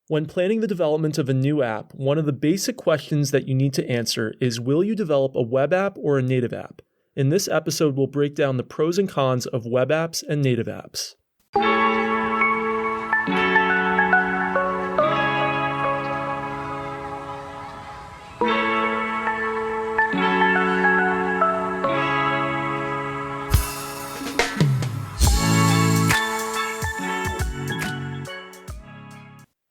When planning the development of a new app, one of the basic questions that you need to answer is, will you develop a web app or a native app? In this episode, we'll break down the pros and cons of web apps and native apps.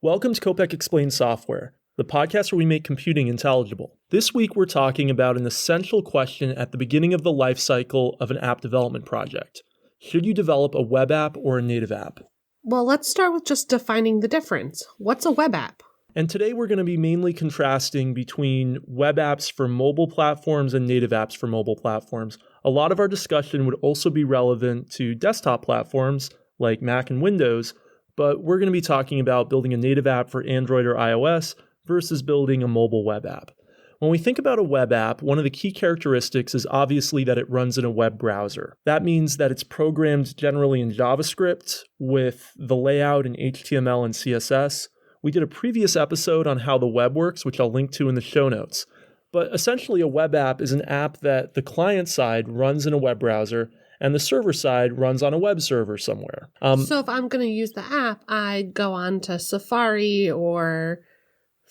Welcome to Kopec Explains Software, the podcast where we make computing intelligible. This week we're talking about an essential question at the beginning of the life cycle of an app development project. Should you develop a web app or a native app? Well, let's start with just defining the difference. What's a web app? And today we're going to be mainly contrasting between web apps for mobile platforms and native apps for mobile platforms. A lot of our discussion would also be relevant to desktop platforms like Mac and Windows, but we're going to be talking about building a native app for Android or iOS versus building a mobile web app. When we think about a web app, one of the key characteristics is obviously that it runs in a web browser. That means that it's programmed generally in JavaScript with the layout in HTML and CSS. We did a previous episode on how the web works, which I'll link to in the show notes. But essentially, a web app is an app that the client side runs in a web browser and the server side runs on a web server somewhere. So if I'm going to use the app, I go on to Safari or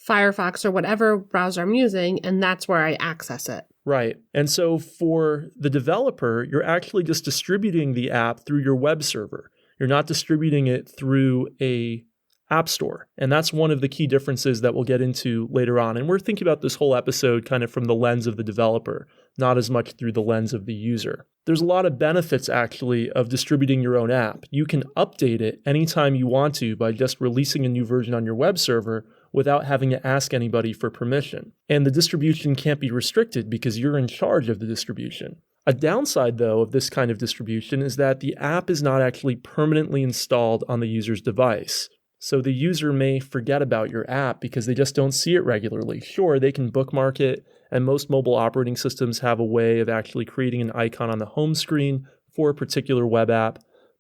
Firefox or whatever browser I'm using, and that's where I access it. Right. And so for the developer, you're actually just distributing the app through your web server. You're not distributing it through a app store. And that's one of the key differences that we'll get into later on. And we're thinking about this whole episode kind of from the lens of the developer, not as much through the lens of the user. There's a lot of benefits actually of distributing your own app. You can update it anytime you want to by just releasing a new version on your web server without having to ask anybody for permission. And the distribution can't be restricted because you're in charge of the distribution. A downside, though, of this kind of distribution is that the app is not actually permanently installed on the user's device. So the user may forget about your app because they just don't see it regularly. Sure, they can bookmark it, and most mobile operating systems have a way of actually creating an icon on the home screen for a particular web app,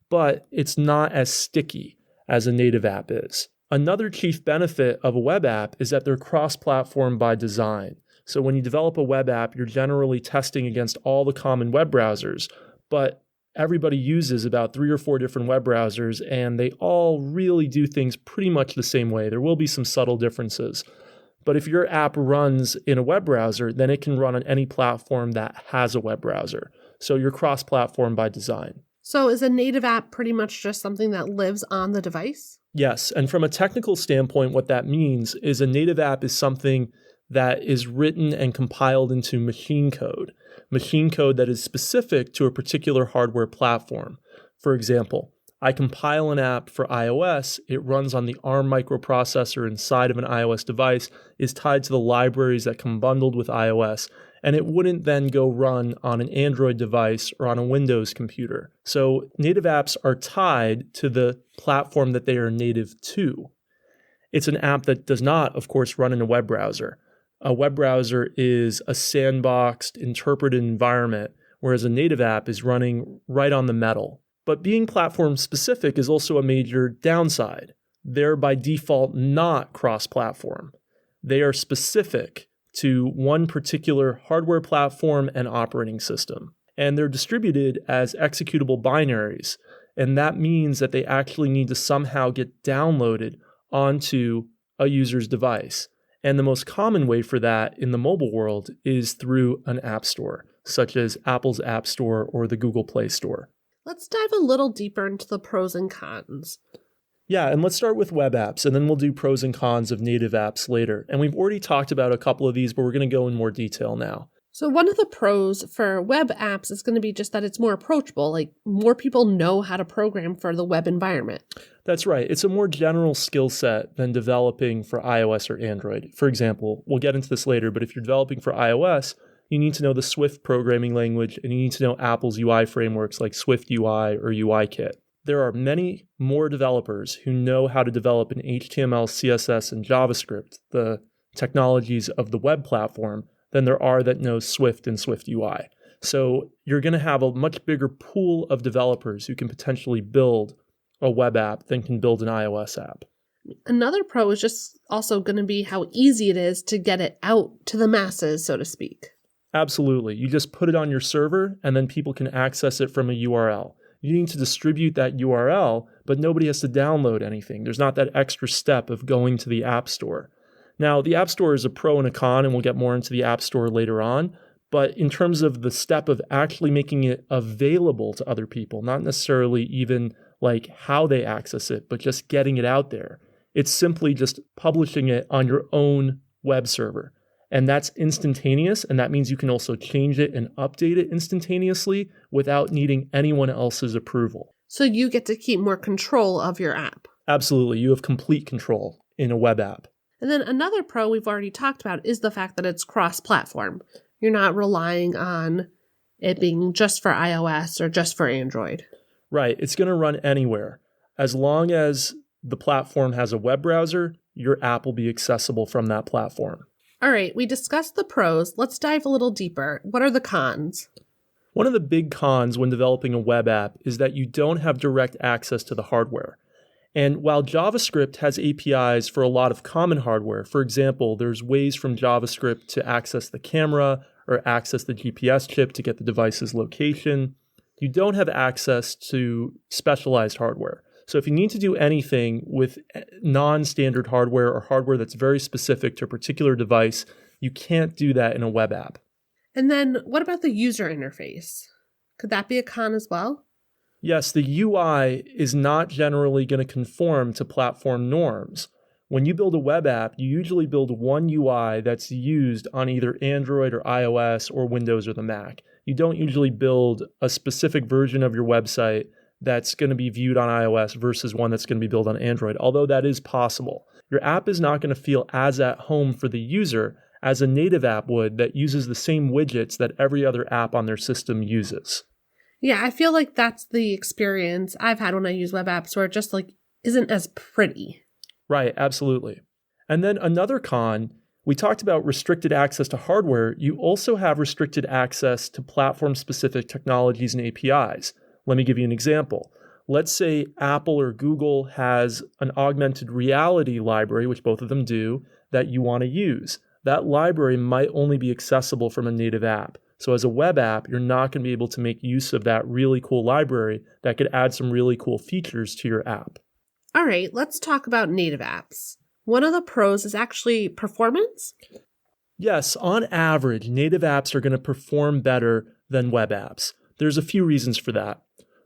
but it's not as sticky as a native app is. Another chief benefit of a web app is that they're cross-platform by design. So when you develop a web app, you're generally testing against all the common web browsers, but everybody uses about 3 or 4 different web browsers, and they all really do things pretty much the same way. There will be some subtle differences. But if your app runs in a web browser, then it can run on any platform that has a web browser. So you're cross-platform by design. So is a native app pretty much just something that lives on the device? Yes, and from a technical standpoint, what that means is a native app is something that is written and compiled into machine code that is specific to a particular hardware platform. For example, I compile an app for iOS, it runs on the ARM microprocessor inside of an iOS device, is tied to the libraries that come bundled with iOS, and it wouldn't then go run on an Android device or on a Windows computer. So native apps are tied to the platform that they are native to. It's an app that does not, of course, run in a web browser. A web browser is a sandboxed, interpreted environment, whereas a native app is running right on the metal. But being platform-specific is also a major downside. They're by default not cross-platform. They are specific to one particular hardware platform and operating system. And they're distributed as executable binaries. And that means that they actually need to somehow get downloaded onto a user's device. And the most common way for that in the mobile world is through an app store, such as Apple's App Store or the Google Play Store. Let's dive a little deeper into the pros and cons. Yeah, and let's start with web apps, and then we'll do pros and cons of native apps later. And we've already talked about a couple of these, but we're going to go in more detail now. So one of the pros for web apps is going to be just that it's more approachable. Like more people know how to program for the web environment. That's right. It's a more general skill set than developing for iOS or Android. For example, we'll get into this later, but if you're developing for iOS, you need to know the Swift programming language, and you need to know Apple's UI frameworks like Swift UI or UIKit. There are many more developers who know how to develop in HTML, CSS, and JavaScript, the technologies of the web platform, than there are that know Swift and Swift UI. So you're going to have a much bigger pool of developers who can potentially build a web app than can build an iOS app. Another pro is just also going to be how easy it is to get it out to the masses, so to speak. Absolutely. You just put it on your server and then people can access it from a URL. You need to distribute that URL, but nobody has to download anything. There's not that extra step of going to the App Store. Now, the App Store is a pro and a con, and we'll get more into the App Store later on. But in terms of the step of actually making it available to other people, not necessarily even like how they access it, but just getting it out there, it's simply just publishing it on your own web server. And that's instantaneous, and that means you can also change it and update it instantaneously without needing anyone else's approval. So you get to keep more control of your app. Absolutely. You have complete control in a web app. And then another pro we've already talked about is the fact that it's cross-platform. You're not relying on it being just for iOS or just for Android. Right. It's going to run anywhere. As long as the platform has a web browser, your app will be accessible from that platform. All right, we discussed the pros. Let's dive a little deeper. What are the cons? One of the big cons when developing a web app is that you don't have direct access to the hardware. And while JavaScript has APIs for a lot of common hardware, for example, there's ways from JavaScript to access the camera or access the GPS chip to get the device's location, you don't have access to specialized hardware. So if you need to do anything with non-standard hardware or hardware that's very specific to a particular device, you can't do that in a web app. And then what about the user interface? Could that be a con as well? Yes, the UI is not generally going to conform to platform norms. When you build a web app, you usually build one UI that's used on either Android or iOS or Windows or the Mac. You don't usually build a specific version of your website that's going to be viewed on iOS versus one that's going to be built on Android, although that is possible. Your app is not going to feel as at home for the user as a native app would that uses the same widgets that every other app on their system uses. Yeah, I feel like that's the experience I've had when I use web apps where it just isn't as pretty. Right, absolutely. And then another con, we talked about restricted access to hardware. You also have restricted access to platform-specific technologies and APIs. Let me give you an example. Let's say Apple or Google has an augmented reality library, which both of them do, that you want to use. That library might only be accessible from a native app. So as a web app, you're not going to be able to make use of that really cool library that could add some really cool features to your app. All right, let's talk about native apps. One of the pros is actually performance. Yes, on average, native apps are going to perform better than web apps. There's a few reasons for that.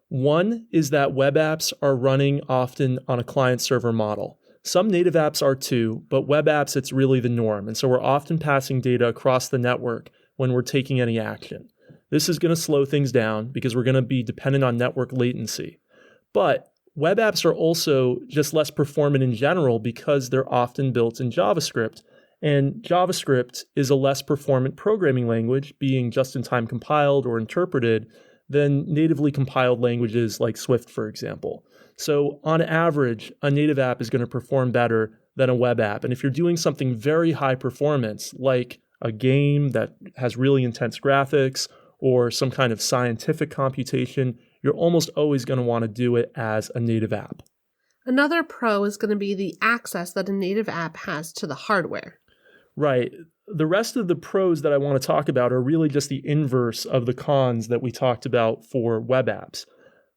One is that web apps are running often on a client-server model. Some native apps are too, but web apps, it's really the norm. And so we're often passing data across the network when we're taking any action. This is going to slow things down because we're going to be dependent on network latency. But web apps are also just less performant in general because they're often built in JavaScript. And JavaScript is a less performant programming language, being just-in-time compiled or interpreted than natively compiled languages like Swift, for example. So on average, a native app is going to perform better than a web app. And if you're doing something very high performance, like a game that has really intense graphics or some kind of scientific computation, you're almost always going to want to do it as a native app. Another pro is going to be the access that a native app has to the hardware. Right. The rest of the pros that I want to talk about are really just the inverse of the cons that we talked about for web apps.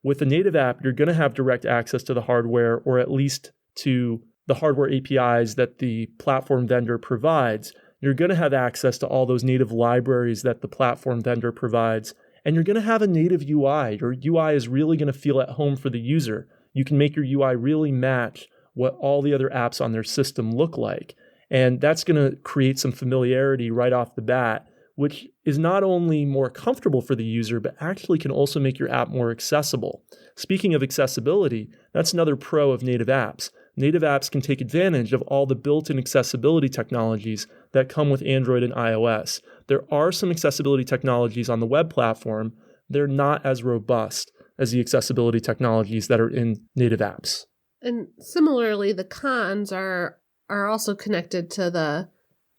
With a native app, you're going to have direct access to the hardware, or at least to the hardware APIs that the platform vendor provides. You're going to have access to all those native libraries that the platform vendor provides, and you're going to have a native UI. Your UI is really going to feel at home for the user. You can make your UI really match what all the other apps on their system look like. And that's going to create some familiarity right off the bat, which is not only more comfortable for the user, but actually can also make your app more accessible. Speaking of accessibility, that's another pro of native apps. Native apps can take advantage of all the built-in accessibility technologies that come with Android and iOS. There are some accessibility technologies on the web platform. They're not as robust as the accessibility technologies that are in native apps. And similarly, the cons are also connected to the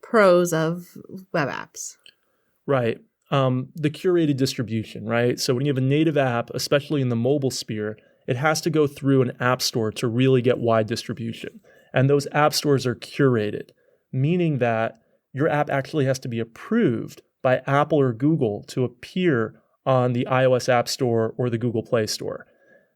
pros of web apps. Right. The curated distribution, right? So when you have a native app, especially in the mobile sphere, it has to go through an app store to really get wide distribution. And those app stores are curated, meaning that your app actually has to be approved by Apple or Google to appear on the iOS App Store or the Google Play Store.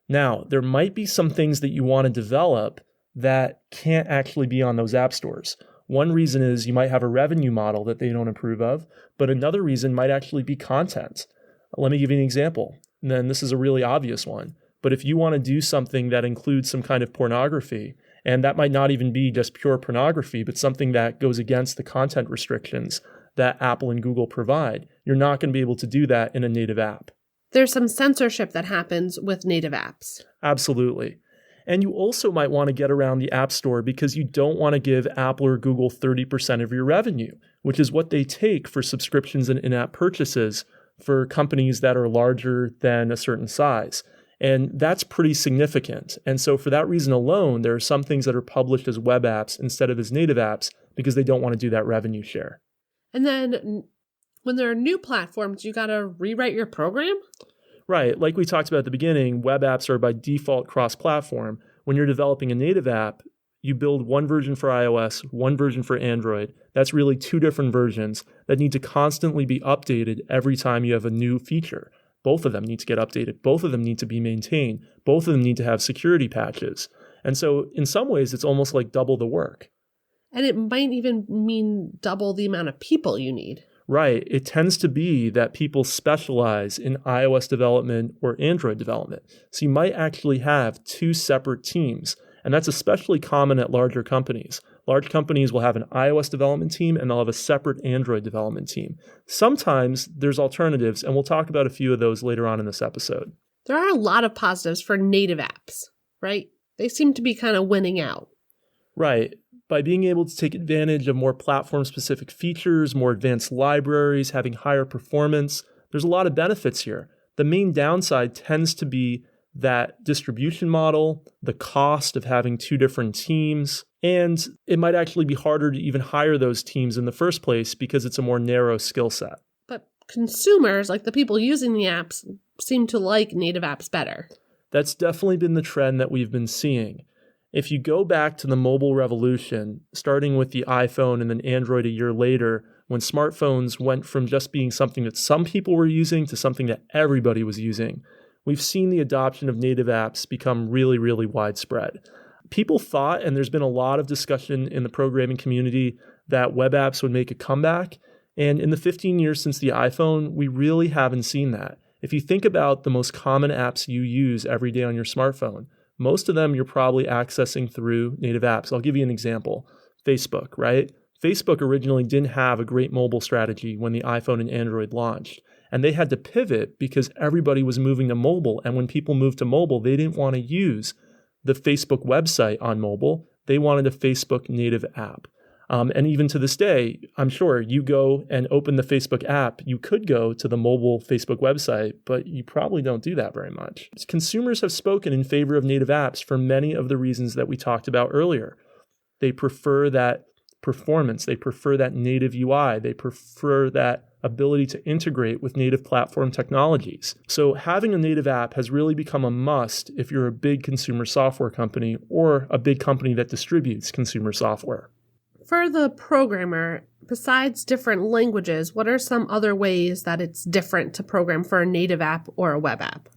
Now, there might be some things that you want to develop that can't actually be on those app stores. One reason is you might have a revenue model that they don't approve of, but another reason might actually be content. Let me give you an example. And then this is a really obvious one. But if you want to do something that includes some kind of pornography, and that might not even be just pure pornography, but something that goes against the content restrictions that Apple and Google provide, you're not going to be able to do that in a native app. There's some censorship that happens with native apps. Absolutely. And you also might want to get around the App Store because you don't want to give Apple or Google 30% of your revenue, which is what they take for subscriptions and in-app purchases for companies that are larger than a certain size. And that's pretty significant. And so for that reason alone, there are some things that are published as web apps instead of as native apps because they don't want to do that revenue share. And then when there are new platforms, you got to rewrite your program? Right. Like we talked about at the beginning, web apps are by default cross-platform. When you're developing a native app, you build one version for iOS, one version for Android. That's really two different versions that need to constantly be updated every time you have a new feature. Both of them need to get updated. Both of them need to be maintained. Both of them need to have security patches. And so in some ways, it's almost like double the work. And it might even mean double the amount of people you need. Right. It tends to be that people specialize in iOS development or Android development. So you might actually have two separate teams. And that's especially common at larger companies. Large companies will have an iOS development team and they'll have a separate Android development team. Sometimes there's alternatives, and we'll talk about a few of those later on in this episode. There are a lot of positives for native apps, right? They seem to be kind of winning out. Right. By being able to take advantage of more platform-specific features, more advanced libraries, having higher performance, there's a lot of benefits here. The main downside tends to be that distribution model, the cost of having two different teams, and it might actually be harder to even hire those teams in the first place because it's a more narrow skill set. But consumers, like the people using the apps, seem to like native apps better. That's definitely been the trend that we've been seeing. If you go back to the mobile revolution, starting with the iPhone and then Android a year later, when smartphones went from just being something that some people were using to something that everybody was using, we've seen the adoption of native apps become really, really widespread. People thought, and there's been a lot of discussion in the programming community, that web apps would make a comeback. And in the 15 years since the iPhone, we really haven't seen that. If you think about the most common apps you use every day on your smartphone, most of them you're probably accessing through native apps. I'll give you an example. Facebook, right? Facebook originally didn't have a great mobile strategy when the iPhone and Android launched. And they had to pivot because everybody was moving to mobile. And when people moved to mobile, they didn't want to use the Facebook website on mobile. They wanted a Facebook native app. And even to this day, I'm sure you go and open the Facebook app, you could go to the mobile Facebook website, but you probably don't do that very much. Consumers have spoken in favor of native apps for many of the reasons that we talked about earlier. They prefer that performance. They prefer that native UI. They prefer that ability to integrate with native platform technologies. So having a native app has really become a must if you're a big consumer software company or a big company that distributes consumer software. For the programmer, besides different languages, what are some other ways that it's different to program for a native app or a web app?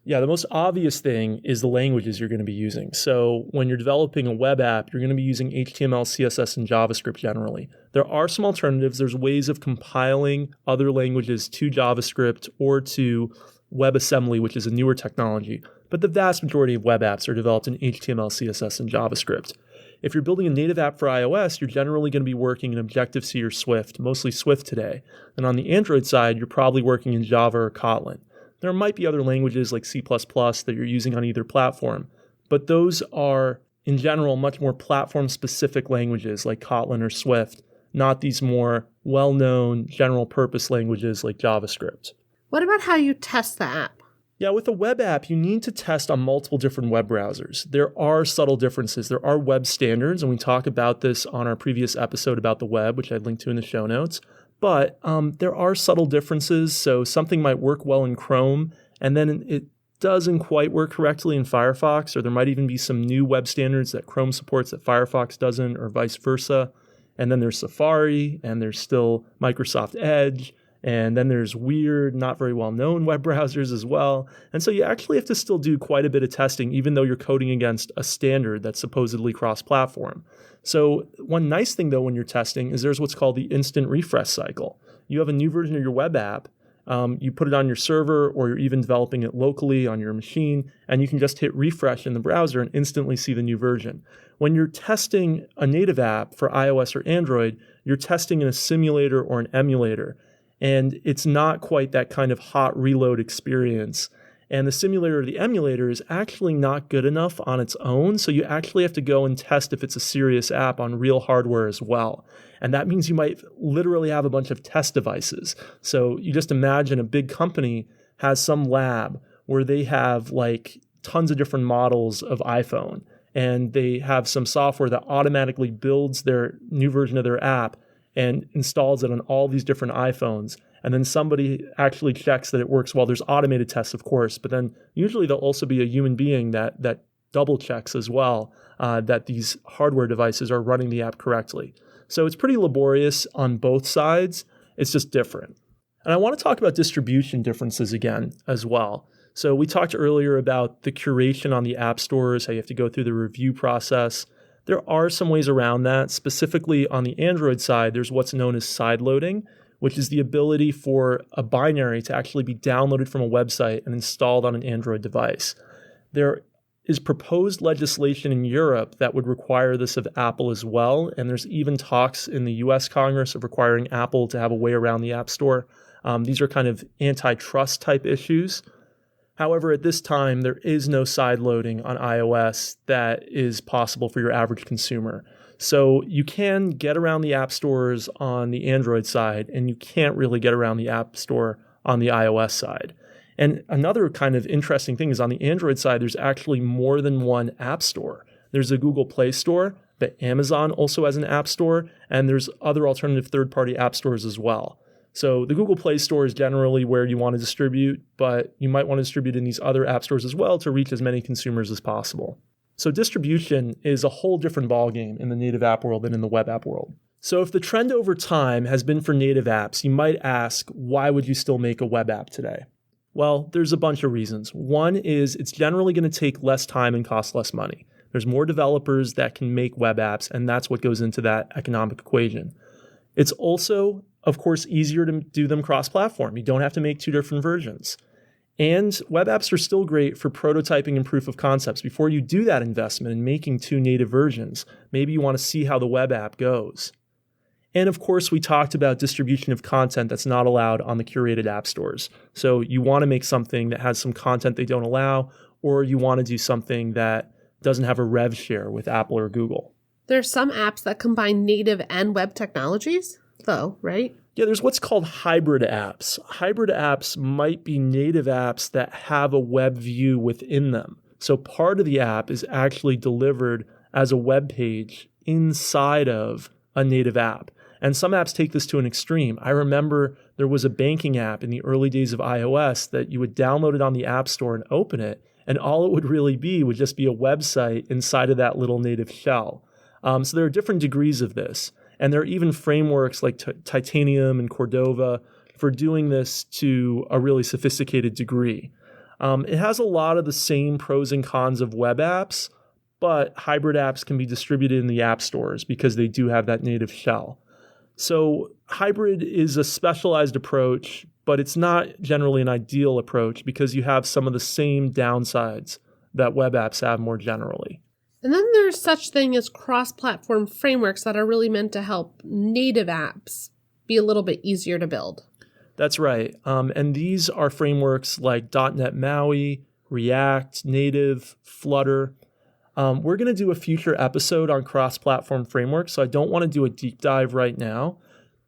Yeah, the most obvious thing is the languages you're going to be using. So when you're developing a web app, you're going to be using HTML, CSS, and JavaScript generally. There are some alternatives. There's ways of compiling other languages to JavaScript or to WebAssembly, which is a newer technology. But the vast majority of web apps are developed in HTML, CSS, and JavaScript. If you're building a native app for iOS, you're generally going to be working in Objective-C or Swift, mostly Swift today. And on the Android side, you're probably working in Java or Kotlin. There might be other languages like C++ that you're using on either platform, but those are, in general, much more platform-specific languages like Kotlin or Swift, not these more well-known general-purpose languages like JavaScript. What about how you test the app? Yeah, with a web app, you need to test on multiple different web browsers. There are subtle differences. There are web standards, and we talk about this on our previous episode about the web, which I linked to in the show notes. But there are subtle differences. So something might work well in Chrome, and then doesn't quite work correctly in Firefox, or there might even be some new web standards that Chrome supports that Firefox doesn't, or vice versa. And then there's Safari, and there's still Microsoft Edge, and then there's weird, not very well-known web browsers as well. And so you actually have to still do quite a bit of testing, even though you're coding against a standard that's supposedly cross-platform. So one nice thing, though, when you're testing is there's what's called the instant refresh cycle. You have a new version of your web app, you put it on your server, or you're even developing it locally on your machine, and you can just hit refresh in the browser and instantly see the new version. When you're testing a native app for iOS or Android, you're testing in a simulator or an emulator, and it's not quite that kind of hot reload experience. And the simulator or the emulator is actually not good enough on its own, so you actually have to go and test if it's a serious app on real hardware as well. And that means you might literally have a bunch of test devices. So you just imagine a big company has some lab where they have like tons of different models of iPhone, and they have some software that automatically builds their new version of their app and installs it on all these different iPhones. And then somebody actually checks that it works well. There's automated tests, of course, but then usually there'll also be a human being that double checks as well that these hardware devices are running the app correctly. So it's pretty laborious on both sides. It's just different. And I want to talk about distribution differences again as well. So we talked earlier about the curation on the app stores, how you have to go through the review process. There are some ways around that. Specifically on the Android side, there's what's known as sideloading, which is the ability for a binary to actually be downloaded from a website and installed on an Android device. There is proposed legislation in Europe that would require this of Apple as well, and there's even talks in the US Congress of requiring Apple to have a way around the App Store. These are kind of antitrust type issues. However, at this time, there is no sideloading on iOS that is possible for your average consumer. So you can get around the app stores on the Android side, and you can't really get around the App Store on the iOS side. And another kind of interesting thing is on the Android side, there's actually more than one app store. There's a Google Play Store, but Amazon also has an app store, and there's other alternative third-party app stores as well. So the Google Play Store is generally where you want to distribute, but you might want to distribute in these other app stores as well to reach as many consumers as possible. So distribution is a whole different ballgame in the native app world than in the web app world. So if the trend over time has been for native apps, you might ask, why would you still make a web app today? Well, there's a bunch of reasons. One is it's generally going to take less time and cost less money. There's more developers that can make web apps, and that's what goes into that economic equation. It's also, of course, easier to do them cross-platform. You don't have to make two different versions. And web apps are still great for prototyping and proof of concepts. Before you do that investment in making two native versions, maybe you want to see how the web app goes. And of course, we talked about distribution of content that's not allowed on the curated app stores. So you want to make something that has some content they don't allow, or you want to do something that doesn't have a rev share with Apple or Google. There's some apps that combine native and web technologies, though, right? Yeah, there's what's called hybrid apps. Hybrid apps might be native apps that have a web view within them. So part of the app is actually delivered as a web page inside of a native app. And some apps take this to an extreme. I remember there was a banking app in the early days of iOS that you would download it on the App Store and open it, and all it would really be would just be a website inside of that little native shell. So there are different degrees of this. And there are even frameworks like Titanium and Cordova for doing this to a really sophisticated degree. It has a lot of the same pros and cons of web apps, but hybrid apps can be distributed in the app stores because they do have that native shell. So hybrid is a specialized approach, but it's not generally an ideal approach because you have some of the same downsides that web apps have more generally. And then there's such thing as cross-platform frameworks that are really meant to help native apps be a little bit easier to build. That's right. And these are frameworks like .NET MAUI, React, Native, Flutter. We're going to do a future episode on cross-platform frameworks, so I don't want to do a deep dive right now.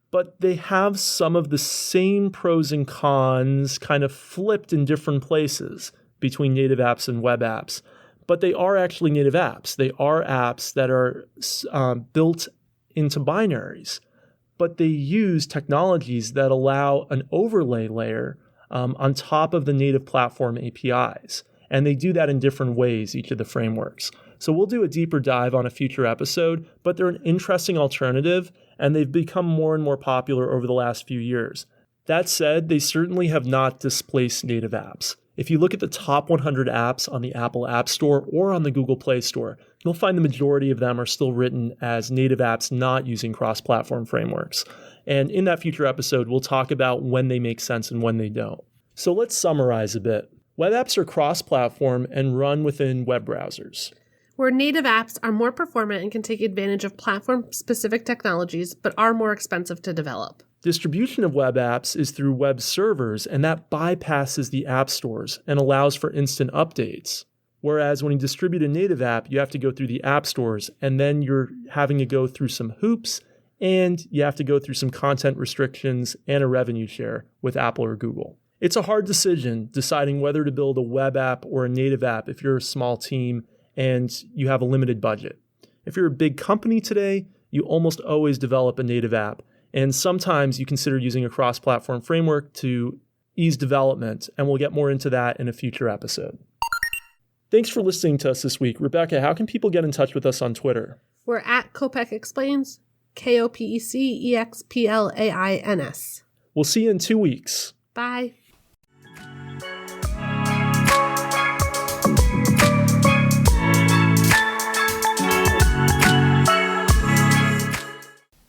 But they have some of the same pros and cons kind of flipped in different places between native apps and web apps. But they are actually native apps. They are apps that are built into binaries, but they use technologies that allow an overlay layer on top of the native platform APIs. And they do that in different ways, each of the frameworks. So we'll do a deeper dive on a future episode, but they're an interesting alternative, and they've become more and more popular over the last few years. That said, they certainly have not displaced native apps. If you look at the top 100 apps on the Apple App Store or on the Google Play Store, you'll find the majority of them are still written as native apps not using cross-platform frameworks. And in that future episode, we'll talk about when they make sense and when they don't. So let's summarize a bit. Web apps are cross-platform and run within web browsers, where native apps are more performant and can take advantage of platform-specific technologies, but are more expensive to develop. Distribution of web apps is through web servers, and that bypasses the app stores and allows for instant updates. Whereas when you distribute a native app, you have to go through the app stores, and then you're having to go through some hoops, and you have to go through some content restrictions and a revenue share with Apple or Google. It's a hard decision deciding whether to build a web app or a native app if you're a small team and you have a limited budget. If you're a big company today, you almost always develop a native app. And sometimes you consider using a cross-platform framework to ease development, and we'll get more into that in a future episode. Thanks for listening to us this week. Rebecca, how can people get in touch with us on Twitter? We're at Kopec Explains, KOPECEXPLAINS. We'll see you in 2 weeks. Bye.